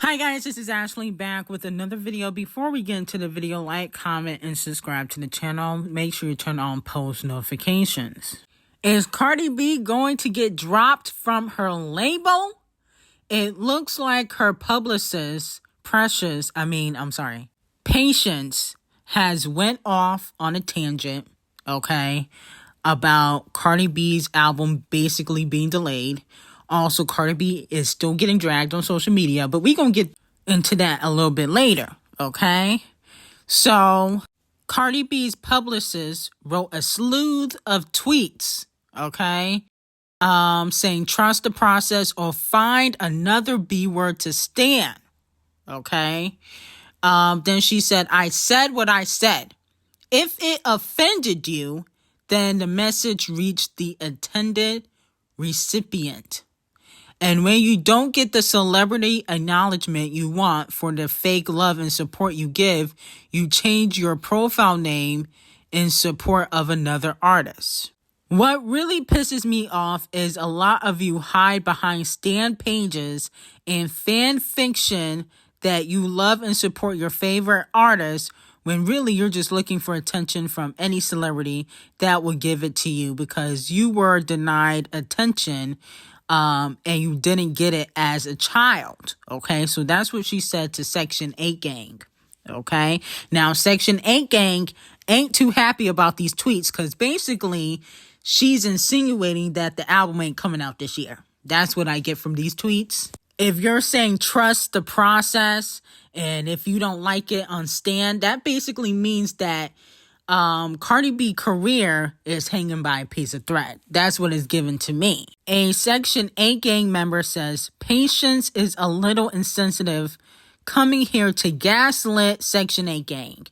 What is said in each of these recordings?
Hi guys, this is Ashley back with another video. Before we get into the video, like, comment, and subscribe to the channel. Make sure you turn on post notifications. Is Cardi B going to get dropped from her label? It looks like her publicist, Patience, has went off on a tangent, okay, about Cardi B's album basically being delayed. Also, Cardi B is still getting dragged on social media, but we're going to get into that a little bit later, okay? So, Cardi B's publicist wrote a slew of tweets, okay, saying trust the process or find another B word to stand, okay? Then she said, I said what I said. If it offended you, then the message reached the intended recipient. And when you don't get the celebrity acknowledgement you want for the fake love and support you give, you change your profile name in support of another artist. What really pisses me off is a lot of you hide behind stan pages and fan fiction that you love and support your favorite artist when really you're just looking for attention from any celebrity that will give it to you because you were denied attention and you didn't get it as a child, okay? So that's what she said to Section 8 Gang, okay? Now, Section 8 Gang ain't too happy about these tweets because basically she's insinuating that the album ain't coming out this year. That's what I get from these tweets. If you're saying trust the process and if you don't like it on Stan, that basically means that Cardi B career is hanging by a piece of thread. That's what is given to me. A Section 8 Gang member says, Patience is a little insensitive coming here to gaslit Section 8 Gang.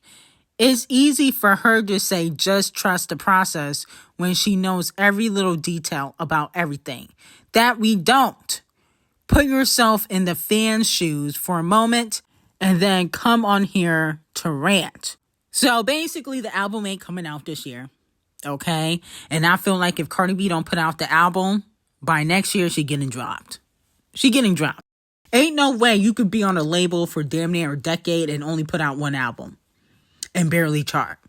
It's easy for her to say just trust the process when she knows every little detail about everything. That we don't. Put yourself in the fan's shoes for a moment and then come on here to rant. So basically the album ain't coming out this year, okay? And I feel like if Cardi B don't put out the album, by next year she getting dropped. She getting dropped. Ain't no way you could be on a label for damn near a decade and only put out one album and barely chart.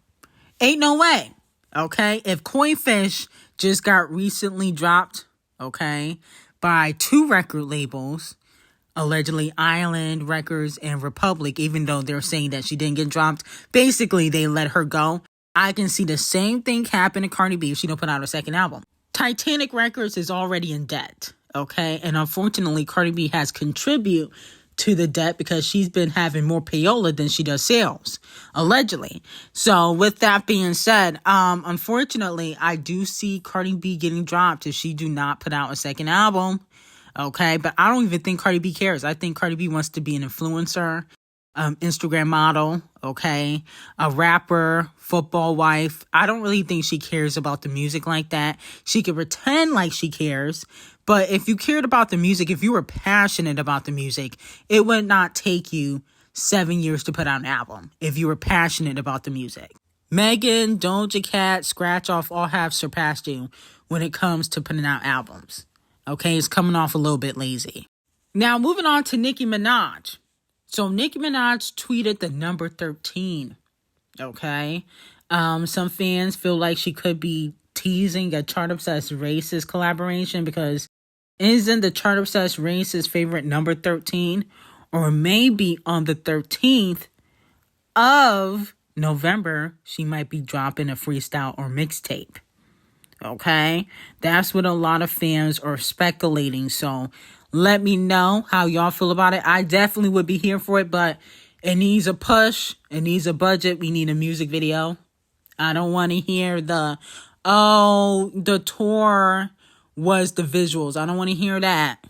Ain't no way, okay? If Koi Fish just got recently dropped, okay, by 2 record labels, allegedly Island Records and Republic, even though they're saying that she didn't get dropped. Basically, they let her go. I can see the same thing happen to Cardi B if she don't put out a second album. Titanic Records is already in debt, okay? And unfortunately, Cardi B has contributed to the debt because she's been having more payola than she does sales, allegedly. So with that being said, unfortunately, I do see Cardi B getting dropped if she do not put out a second album. Okay, but I don't even think Cardi B cares. I think Cardi B wants to be an influencer, Instagram model, okay, a rapper, football wife. I don't really think she cares about the music like that. She could pretend like she cares, but if you cared about the music, if you were passionate about the music, it would not take you 7 years to put out an album if you were passionate about the music. Megan, Doja Cat, Scratch Off all have surpassed you when it comes to putting out albums. Okay, it's coming off a little bit lazy. Now, moving on to Nicki Minaj. So, Nicki Minaj tweeted the number 13. Okay? Some fans feel like she could be teasing a Chart Obsessed Racist collaboration because isn't the Chart Obsessed Racist favorite number 13? Or maybe on the 13th of November, she might be dropping a freestyle or mixtape. Okay, that's what a lot of fans are speculating. So let me know how y'all feel about it. I definitely would be here for it, but it needs a push. It needs a budget. We need a music video. I don't want to hear the tour was the visuals. I don't want to hear that.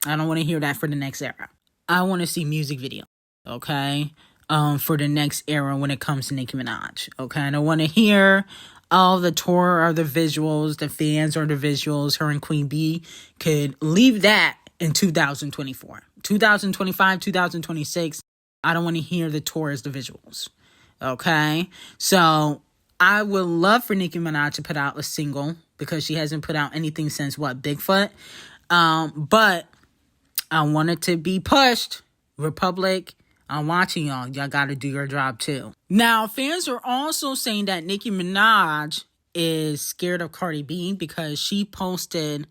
I don't want to hear that for the next era. I want to see music video. Okay, for the next era when it comes to Nicki Minaj. Okay, I don't want to hear the tour or the visuals, the fans or the visuals. Her and Queen B could leave that in 2024. 2025, 2026, I don't want to hear the tour as the visuals. Okay? So, I would love for Nicki Minaj to put out a single because she hasn't put out anything since, Bigfoot? But I want it to be pushed. Republic, I'm watching y'all. Y'all got to do your job too. Now, fans are also saying that Nicki Minaj is scared of Cardi B because she posted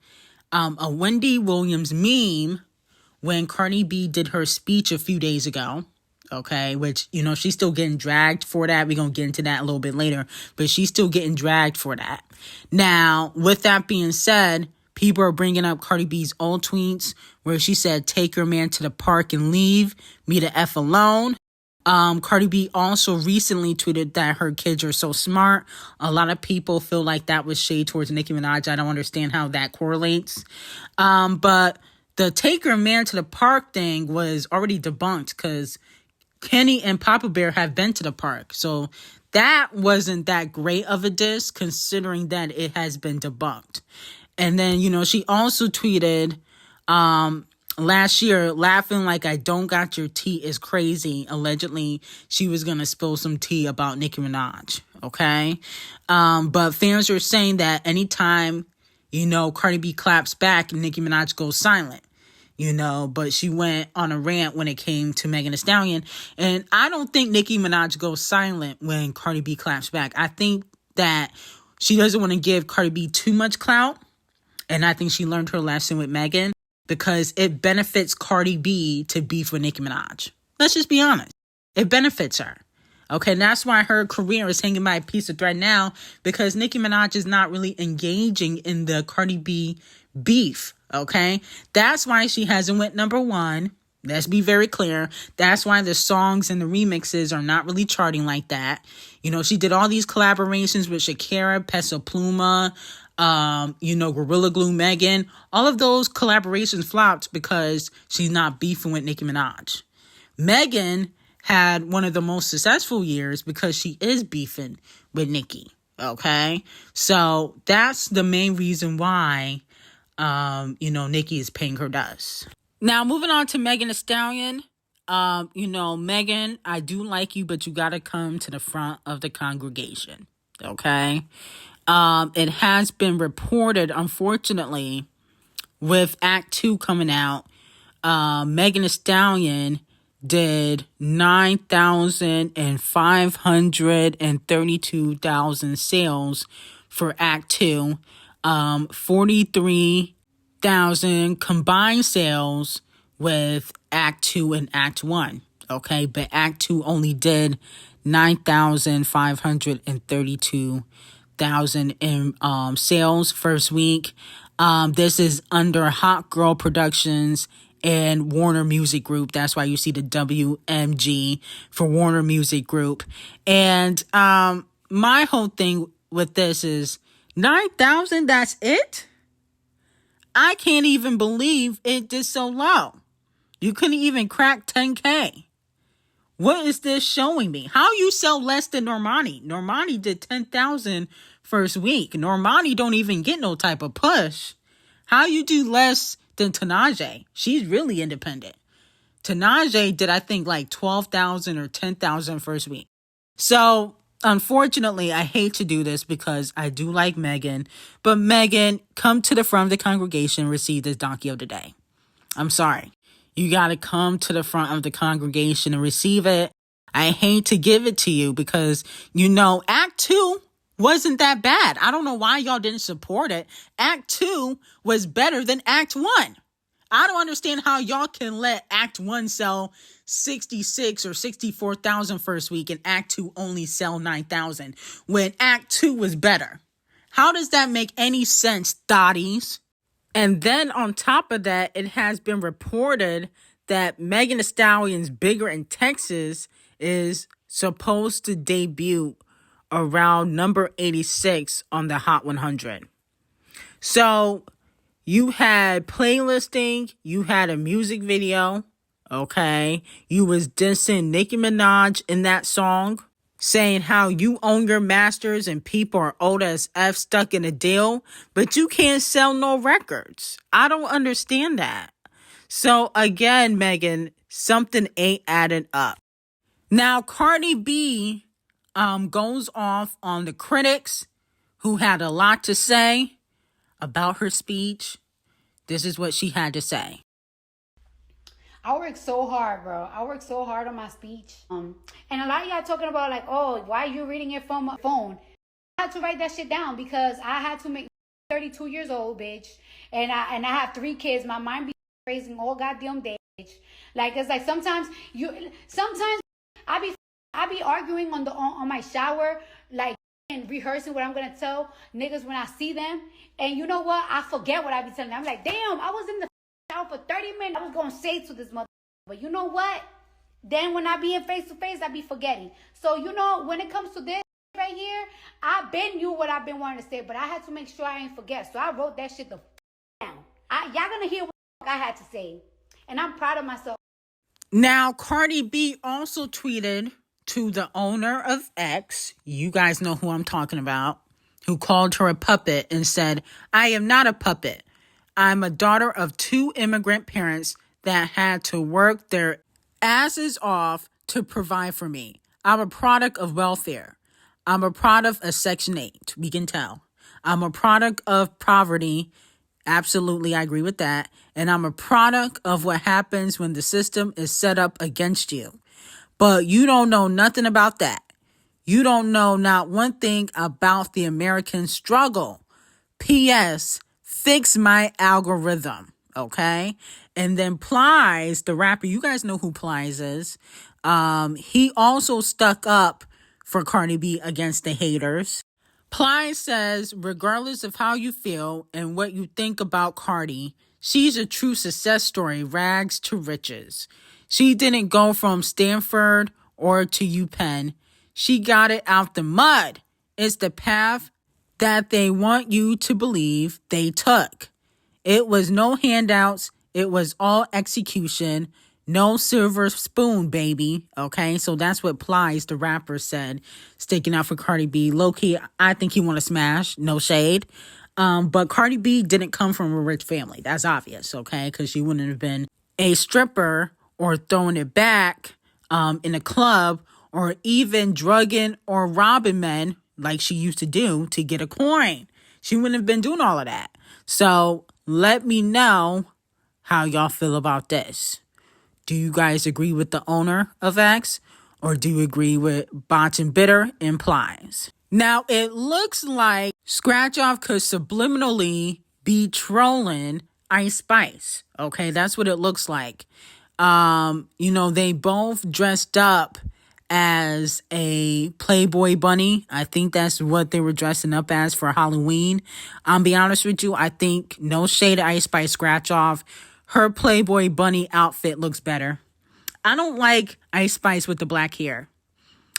a Wendy Williams meme when Cardi B did her speech a few days ago. Okay, which, you know, she's still getting dragged for that. We're going to get into that a little bit later, but she's still getting dragged for that. Now, with that being said, people are bringing up Cardi B's old tweets where she said, take your man to the park and leave me the F alone. Cardi B also recently tweeted that her kids are so smart. A lot of people feel like that was shade towards Nicki Minaj. I don't understand how that correlates. But the take your man to the park thing was already debunked because Kenny and Papa Bear have been to the park. So that wasn't that great of a diss considering that it has been debunked. And then, you know, she also tweeted last year, laughing like I don't got your tea is crazy. Allegedly, she was going to spill some tea about Nicki Minaj. Okay. But fans are saying that anytime, you know, Cardi B claps back, Nicki Minaj goes silent. You know, but she went on a rant when it came to Megan Thee Stallion. And I don't think Nicki Minaj goes silent when Cardi B claps back. I think that she doesn't want to give Cardi B too much clout. And I think she learned her lesson with Megan because it benefits Cardi B to beef with Nicki Minaj. Let's just be honest. It benefits her. Okay, and that's why her career is hanging by a piece of thread now because Nicki Minaj is not really engaging in the Cardi B beef. Okay, that's why she hasn't went #1. Let's be very clear. That's why the songs and the remixes are not really charting like that. You know, she did all these collaborations with Shakira, Peso Pluma, you know, Gorilla Glue, Megan. All of those collaborations flopped because she's not beefing with Nicki Minaj. Megan had one of the most successful years because she is beefing with Nicki. Okay, so that's the main reason why you know, Nicki is paying her dust. Now, moving on to Megan Thee Stallion. You know, Megan, I do like you, but you gotta come to the front of the congregation. Okay? It has been reported, unfortunately, with Act 2 coming out, Megan Thee Stallion did 9,532,000 sales for Act 2. 43,000 combined sales with Act 2 and Act 1. Okay, but Act 2 only did 9,532,000 in sales first week. This is under Hot Girl Productions and Warner Music Group. That's why you see the WMG for Warner Music Group. And my whole thing with this is 9,000, that's it? I can't even believe it did so low. You couldn't even crack 10K. What is this showing me? How you sell less than Normani? Normani did 10,000 first week. Normani don't even get no type of push. How you do less than Tanaje? She's really independent. Tanaje did, I think, like 12,000 or 10,000 first week. So, unfortunately, I hate to do this because I do like Megan. But Megan, come to the front of the congregation and receive this donkey of the day. I'm sorry. You got to come to the front of the congregation and receive it. I hate to give it to you because, you know, Act 2 wasn't that bad. I don't know why y'all didn't support it. Act 2 was better than Act 1. I don't understand how y'all can let Act 1 sell 66 or 64,000 first week and Act 2 only sell 9,000 when Act 2 was better. How does that make any sense, thotties? And then on top of that, it has been reported that Megan Thee Stallion's Bigger in Texas is supposed to debut around number 86 on the Hot 100. So you had playlisting, you had a music video, okay? You was dissing Nicki Minaj in that song, saying how you own your masters and people are old as F stuck in a deal, but you can't sell no records. I don't understand that. So again, Megan, something ain't adding up. Now, Cardi B goes off on the critics who had a lot to say about her speech. This is what she had to say. I work so hard, bro. I work so hard on my speech. And a lot of y'all talking about like, oh, why are you reading it from a phone? I had to write that shit down because I had to make 32 years old, bitch. And I have 3 kids. My mind be raising all goddamn day, bitch. Like, it's like sometimes I be arguing on my shower, like, and rehearsing what I'm gonna tell niggas when I see them. And you know what? I forget what I be telling them. I'm like, damn, I was in the shower for 30 minutes. I was gonna say to this mother, but you know what? Then when I be in face to face, I be forgetting. So you know, when it comes to this right here, I been knew what I've been wanting to say, but I had to make sure I ain't forget. So I wrote that shit the down. Y'all gonna hear what I had to say, and I'm proud of myself. Now, Cardi B also tweeted to the owner of X, you guys know who I'm talking about, who called her a puppet and said, I am not a puppet. I'm a daughter of 2 immigrant parents that had to work their asses off to provide for me. I'm a product of welfare. I'm a product of Section 8. We can tell. I'm a product of poverty. Absolutely, I agree with that. And I'm a product of what happens when the system is set up against you. But you don't know nothing about that. You don't know not one thing about the American struggle. P.S. Fix my algorithm, okay? And then Plies, the rapper, you guys know who Plies is. He also stuck up for Cardi B against the haters. Plies says, regardless of how you feel and what you think about Cardi, she's a true success story, rags to riches. She didn't go from Stanford or to UPenn. She got it out the mud. It's the path that they want you to believe they took. It was no handouts. It was all execution. No silver spoon, baby. Okay, so that's what Plies, the rapper, said, sticking out for Cardi B. Low-key, I think he want to smash. No shade. But Cardi B didn't come from a rich family. That's obvious, okay? Because she wouldn't have been a stripper or throwing it back in a club or even drugging or robbing men like she used to do to get a coin. She wouldn't have been doing all of that. So let me know how y'all feel about this. Do you guys agree with the owner of X, or do you agree with Botch and Bitter and Plies? Now, it looks like Scratch Off could subliminally be trolling Icespxce. Okay, that's what it looks like. They both dressed up as a Playboy bunny. I think that's what they were dressing up as for Halloween. I'll be honest with you, I think no shade at Icespxce Scratch Off. Her Playboy bunny outfit looks better. I don't like Icespxce with the black hair.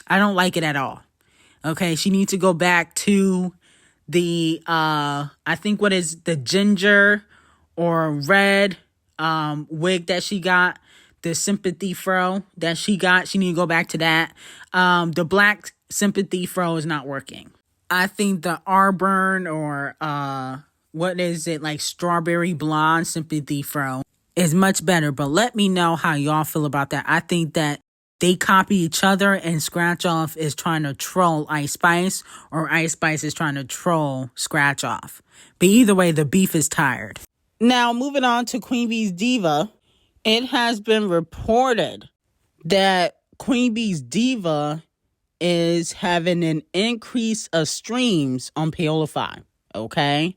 I don't like it at all. Okay, she needs to go back to the, I think what is the ginger or red wig that she got. The sympathy fro that she got. She need to go back to that. The black sympathy fro is not working. I think the Auburn or what is it, like strawberry blonde sympathy fro is much better. But let me know how y'all feel about that. I think that they copy each other and Scratch Off is trying to troll Icespxce or Icespxce is trying to troll Scratch Off. But either way, the beef is tired. Now, moving on to Queen Bee's Diva. It has been reported that Queen Bee's Diva is having an increase of streams on Payola, okay?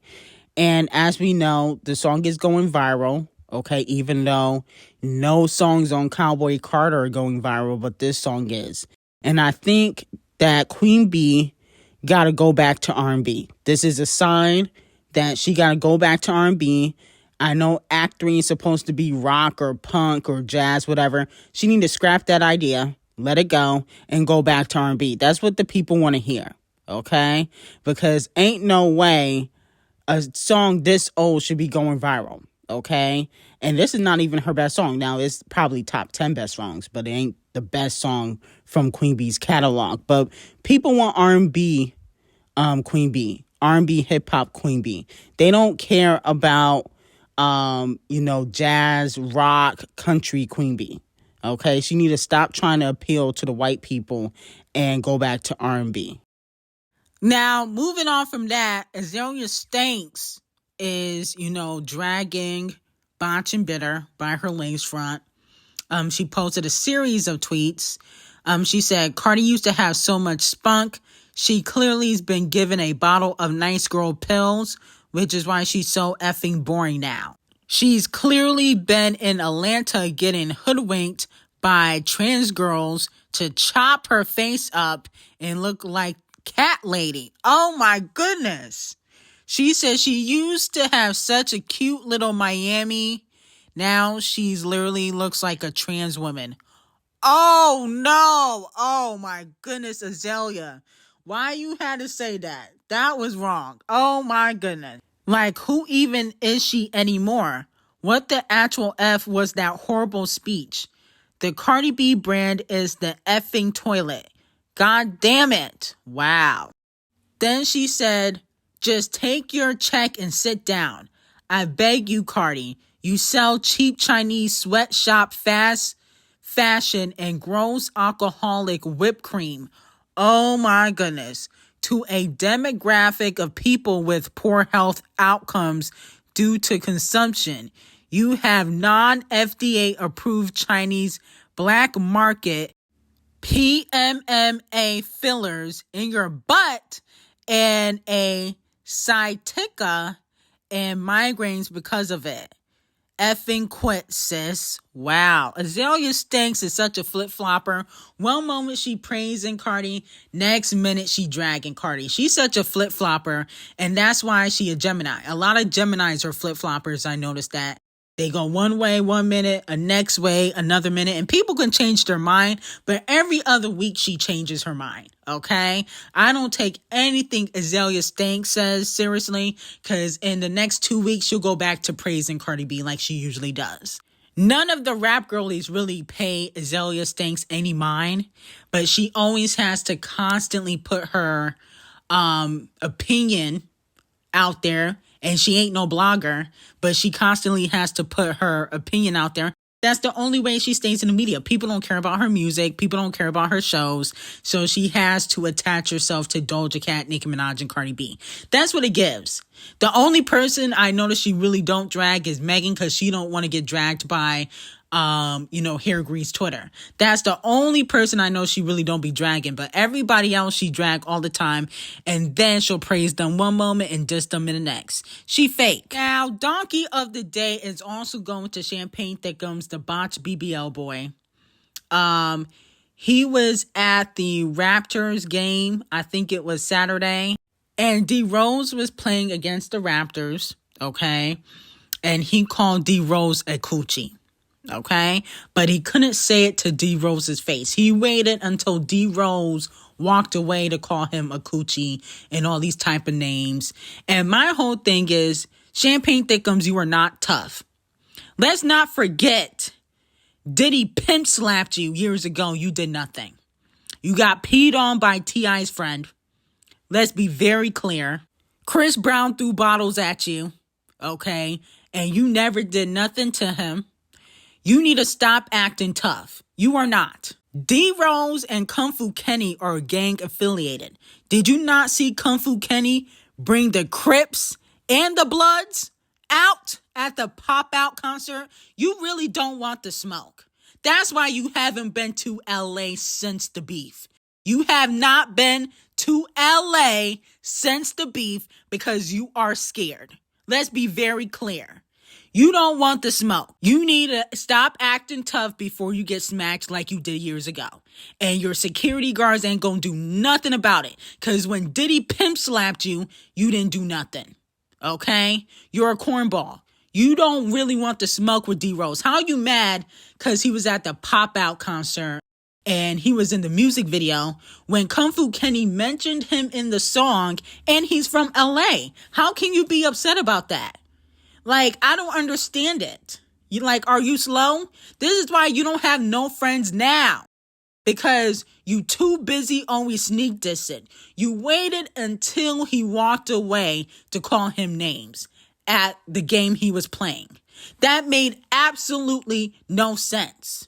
And as we know, the song is going viral, okay? Even though no songs on Cowboy Carter are going viral, but this song is. And I think that Queen Bee got to go back to R&B. This is a sign that she got to go back to R&B. I know Act 3 is supposed to be rock or punk or jazz, whatever. She need to scrap that idea, let it go, and go back to R&B. That's what the people want to hear, okay? Because ain't no way a song this old should be going viral, okay? And this is not even her best song. Now, it's probably top 10 best songs, but it ain't the best song from Queen Bee's catalog. But people want R&B Queen Bee, R&B hip-hop Queen Bee. They don't care about jazz, rock, country Queen Bee. Okay, she need to stop trying to appeal to the white people and go back to R&B. Now, moving on from that, Azealia Banks is, dragging Botch and Bitter by her legs front. She posted a series of tweets. She said, Cardi used to have so much spunk. She clearly has been given a bottle of nice girl pills, which is why she's so effing boring now. She's clearly been in Atlanta getting hoodwinked by trans girls to chop her face up and look like Cat Lady. Oh my goodness. She says she used to have such a cute little Miami. Now she's literally looks like a trans woman. Oh no. Oh my goodness, Azealia. Why you had to say that? That was wrong. Oh my goodness. Like, who even is she anymore? What the actual F was that horrible speech? The Cardi B brand is the effing toilet. God damn it. Wow. Then she said, just take your check and sit down. I beg you, Cardi. You sell cheap Chinese sweatshop fast fashion and gross alcoholic whipped cream. Oh my goodness. To a demographic of people with poor health outcomes due to consumption. You have non-FDA approved Chinese black market PMMA fillers in your butt and a sciatica and migraines because of it. Effing quit, sis. Wow. Azealia Banks is such a flip-flopper. One moment she praising Cardi, next minute she dragging Cardi. She's such a flip-flopper, and that's why she a Gemini. A lot of Geminis are flip-floppers, I noticed that. They go one way 1 minute, a next way another minute, and people can change their mind, but every other week she changes her mind, okay? I don't take anything Azealia Banks says seriously, because in the next 2 weeks she'll go back to praising Cardi B like she usually does. None of the rap girlies really pay Azealia Banks any mind, but she always has to constantly put her opinion out there. And she ain't no blogger, but she constantly has to put her opinion out there. That's the only way she stays in the media. People don't care about her music. People don't care about her shows. So she has to attach herself to Doja Cat, Nicki Minaj, and Cardi B. That's what it gives. The only person I notice she really don't drag is Megan, because she don't want to get dragged by hair grease Twitter. That's the only person I know she really don't be dragging, but everybody else she drag all the time, and then she'll praise them one moment and diss them in the next. She fake. Now, Donkey of the Day is also going to Champagne Thickums, the botch BBL boy. He was at the Raptors game, I think it was Saturday, and DeRozan was playing against the Raptors, okay? And he called DeRozan a coochie. Okay, but he couldn't say it to DeRozan's face. He waited until DeRozan walked away to call him a coochie and all these type of names. And my whole thing is, Champagne Thickums, you are not tough. Let's not forget, Diddy pimp slapped you years ago. You did nothing. You got peed on by T.I.'s friend. Let's be very clear. Chris Brown threw bottles at you, okay, and you never did nothing to him. You need to stop acting tough. You are not. D-Rose and Kung Fu Kenny are gang affiliated. Did you not see Kung Fu Kenny bring the Crips and the Bloods out at the Pop-Out concert? You really don't want the smoke. That's why you haven't been to LA since the beef. You have not been to LA since the beef because you are scared. Let's be very clear. You don't want the smoke. You need to stop acting tough before you get smacked like you did years ago. And your security guards ain't gonna do nothing about it. Because when Diddy pimp slapped you, you didn't do nothing. Okay? You're a cornball. You don't really want the smoke with D-Rose. How are you mad because he was at the Pop-Out concert and he was in the music video when Kung Fu Kenny mentioned him in the song and he's from LA? How can you be upset about that? Like, I don't understand it. Are you slow? This is why you don't have no friends now. Because you too busy always sneak dissing. You waited until he walked away to call him names at the game he was playing. That made absolutely no sense.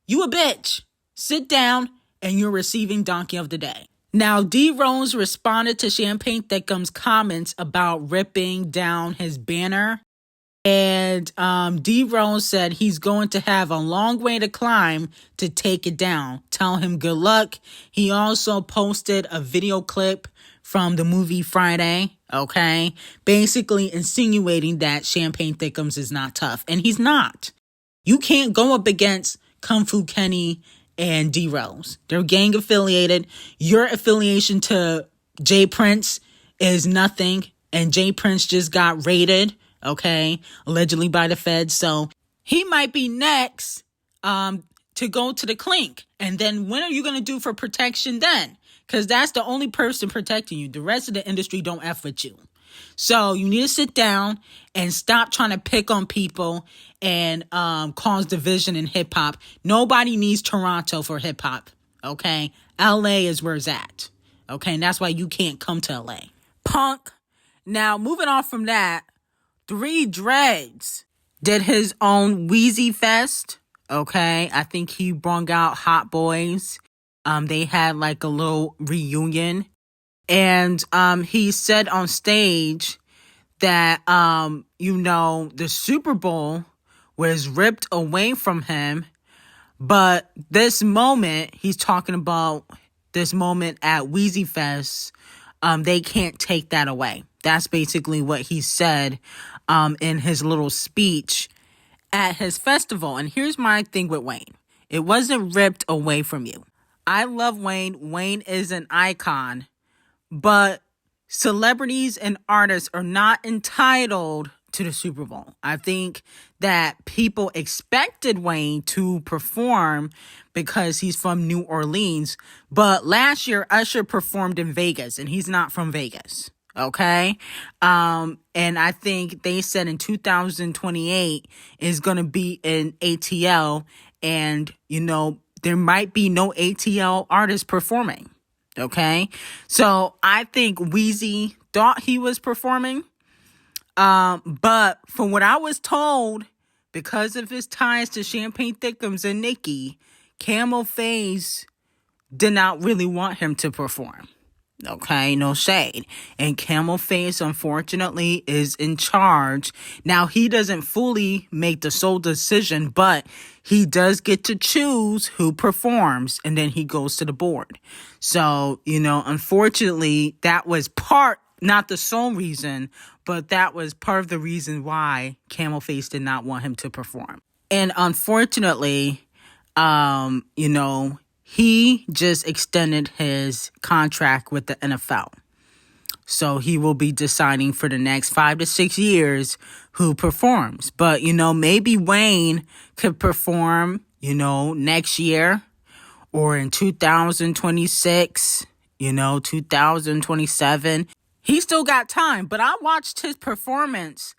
You a bitch. Sit down and you're receiving Donkey of the Day. Now, D-Rose responded to Champagne Thickums' comments about ripping down his banner. And DeRozan said he's going to have a long way to climb to take it down. Tell him good luck. He also posted a video clip from the movie Friday, okay? Basically insinuating that Champagne Thickums is not tough. And he's not. You can't go up against Kung Fu Kenny and DeRozan. They're gang affiliated. Your affiliation to J Prince is nothing. And J Prince just got raided, okay, allegedly by the feds. So he might be next to go to the clink. And then when are you going to do for protection then? Because that's the only person protecting you. The rest of the industry don't F with you. So you need to sit down and stop trying to pick on people and cause division in hip hop. Nobody needs Toronto for hip hop, okay? LA is where it's at, okay? And that's why you can't come to LA. Punk. Now, moving on from that, 3 Dreads did his own Wheezy Fest, okay? I think he brung out Hot Boys. They had like a little reunion. And he said on stage that, the Super Bowl was ripped away from him. But this moment, he's talking about this moment at Wheezy Fest, they can't take that away. That's basically what he said in his little speech at his festival. And here's my thing with Wayne. It wasn't ripped away from you. I love Wayne. Wayne is an icon. But celebrities and artists are not entitled to the Super Bowl. I think that people expected Wayne to perform because he's from New Orleans. But last year, Usher performed in Vegas, and he's not from Vegas. Okay? And I think they said in 2028 is going to be in ATL. And, there might be no ATL artists performing. Okay? So I think Wheezy thought he was performing. But from what I was told, because of his ties to Champagne Thickums and Nicki, Camel Face did not really want him to perform. Okay, no shade. And Camel Face, unfortunately, is in charge. Now, he doesn't fully make the sole decision, but he does get to choose who performs, and then he goes to the board. So, unfortunately, that was not the sole reason, but that was part of the reason why Camel Face did not want him to perform. And unfortunately, he just extended his contract with the NFL. So he will be deciding for the next 5 to 6 years who performs. But, maybe Wayne could perform, next year or in 2026, 2027. He still got time. But I watched his performance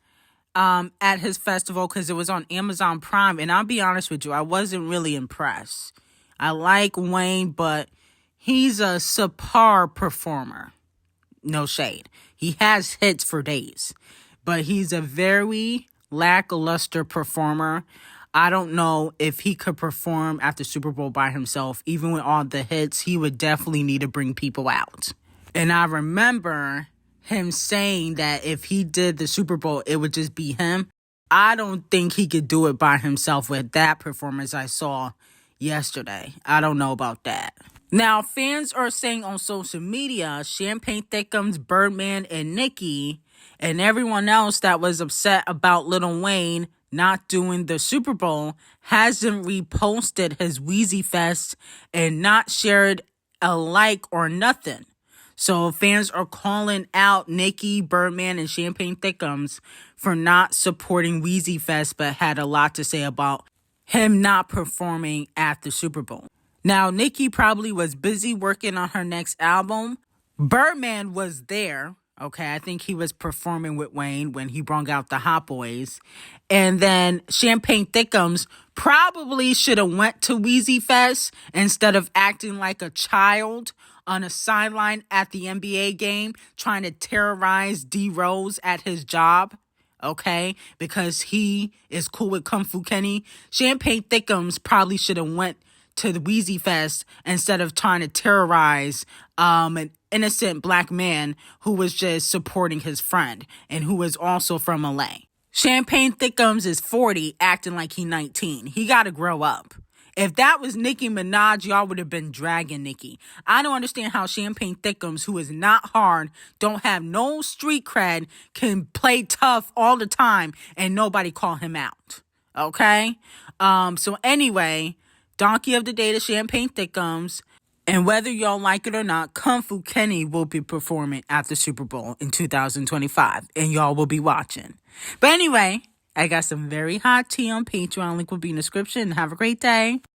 at his festival because it was on Amazon Prime. And I'll be honest with you, I wasn't really impressed. I like Wayne, but he's a subpar performer. No shade. He has hits for days, but he's a very lackluster performer. I don't know if he could perform at the Super Bowl by himself. Even with all the hits, he would definitely need to bring people out. And I remember him saying that if he did the Super Bowl, it would just be him. I don't think he could do it by himself with that performance I saw yesterday. I don't know about that. Now, fans are saying on social media, Champagne Thickums, Birdman, and Nicki, and everyone else that was upset about Lil Wayne not doing the Super Bowl hasn't reposted his Wheezy Fest and not shared a like or nothing. So fans are calling out Nicki, Birdman, and Champagne Thickums for not supporting Wheezy Fest, but had a lot to say about him not performing at the Super Bowl. Now, Nicki probably was busy working on her next album. Birdman was there. Okay, I think he was performing with Wayne when he brought out the Hot Boys. And then Champagne Thickums probably should have went to Wheezy Fest instead of acting like a child on a sideline at the NBA game trying to terrorize D-Rose at his job. Okay, because he is cool with Kung Fu Kenny. Champagne Thickums probably should have went to the Wheezy Fest instead of trying to terrorize an innocent black man who was just supporting his friend and who was also from LA. Champagne Thickums is 40 acting like he 19. He gotta grow up. If that was Nicki Minaj, y'all would have been dragging Nicki. I don't understand how Champagne Thickums, who is not hard, don't have no street cred, can play tough all the time and nobody call him out. Okay? So anyway, Donkey of the Day to Champagne Thickums. And whether y'all like it or not, Kung Fu Kenny will be performing at the Super Bowl in 2025. And y'all will be watching. But anyway, I got some very hot tea on Patreon. Link will be in the description. Have a great day.